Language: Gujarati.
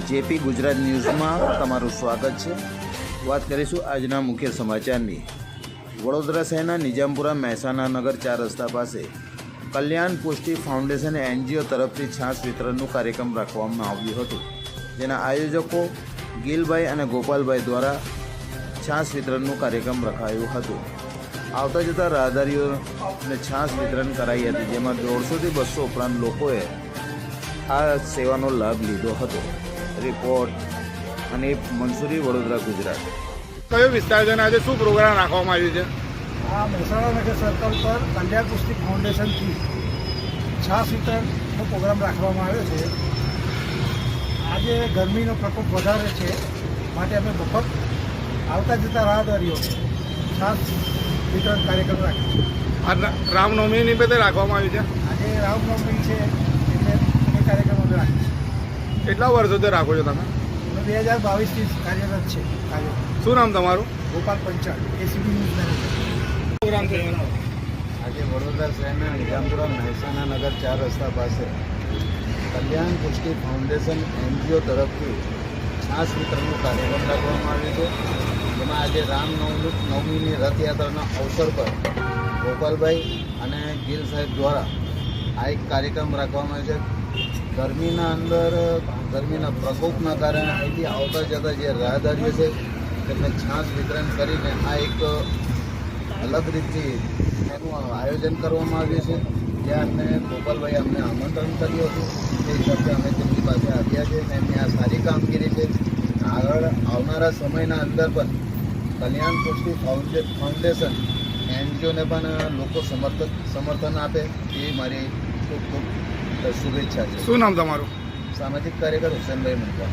જેપી ગુજરાત ન્યૂઝમાં તમારું સ્વાગત છે। વાત કરીશું આજના મુખ્ય સમાચારની। વડોદરા શહેરના નિજામપુરા મહેસાણા નગર 4 રસ્તા પાસે કલ્યાણ પુષ્ટિ ફાઉન્ડેશન એનજીઓ તરફથી છાશ વિતરણનું કાર્યક્રમ રાખવામાં આવ્યું હતું, જેના આયોજકો ગિલભાઈ અને ગોપાલભાઈ દ્વારા છાશ વિતરણનું કાર્યક્રમ રખાયું હતું। આવતા જતા રાહદારીઓને છાશ વિતરણ કરાઈ હતી, જેમાં 150થી 200 ઉપરાંત લોકોએ આ સેવાનો લાભ લીધો હતો। રિપોર્ટ અને મંસૂરી, વડોદરા, ગુજરાત। કયો વિસ્તાર છે અને આજે શું પ્રોગ્રામ રાખવામાં આવ્યું છે? આ મહેસાણા નગર સર્કલ પર કલ્યાણ પુષ્ટિ ફાઉન્ડેશનથી છાશ વિતરણનો પ્રોગ્રામ રાખવામાં આવ્યો છે। આજે ગરમીનો પ્રકોપ વધારે છે, માટે અમે મફત આવતા જતા રાહદારીઓ છાશ વિતરણ કાર્યક્રમ રાખ્યો છે। આ રામનવમી નિમિત્તે રાખવામાં આવ્યું છે। આજે રામનવમી છે એટલે એ કાર્યક્રમ અમે રાખ્યો છે। કેટલા વર્ષોથી રાખો છો તમે? 2022થી કાર્યરત છે કાર્યક્રમ। શું નામ તમારું? Gopal Panchal, ACB news manager. Program છે આજે વડોદરા શહેરના નિજામપુરા મહેસાણા નગર 4 રસ્તા પાસે કલ્યાણ પુષ્ટિ ફાઉન્ડેશન એનજીઓ તરફથી છાશ વિતરણનું કાર્યક્રમ રાખવામાં આવ્યું છે, જેમાં આજે રામનવમીની રથયાત્રાના અવસર પર ગોપાલભાઈ અને ગિલ સાહેબ દ્વારા આ એક કાર્યક્રમ રાખવામાં આવ્યો છે। ગરમીના પ્રકોપના કારણે અહીંથી આવતા જતા જે રાહદારીઓ છે તેમને છાશ વિતરણ કરીને આ એક અલગ રીતથી એનું આયોજન કરવામાં આવ્યું છે, જ્યાં અમને ગોપાલભાઈ અમને આમંત્રણ કર્યું હતું, તે હિસાબે અમે તેમની પાસે આવ્યા છે અને એમની આ સારી કામગીરી છે। આગળ આવનારા સમયના અંદર પણ કલ્યાણ પુષ્ટિ ફાઉન્ડેશન એનજીઓને પણ લોકો સમર્થન આપે એ મારી ખૂબ ખૂબ શુભેચ્છા છે। શું નામ તમારું? સામાજિક કાર્યકર હુસેનભાઈ મુંજા।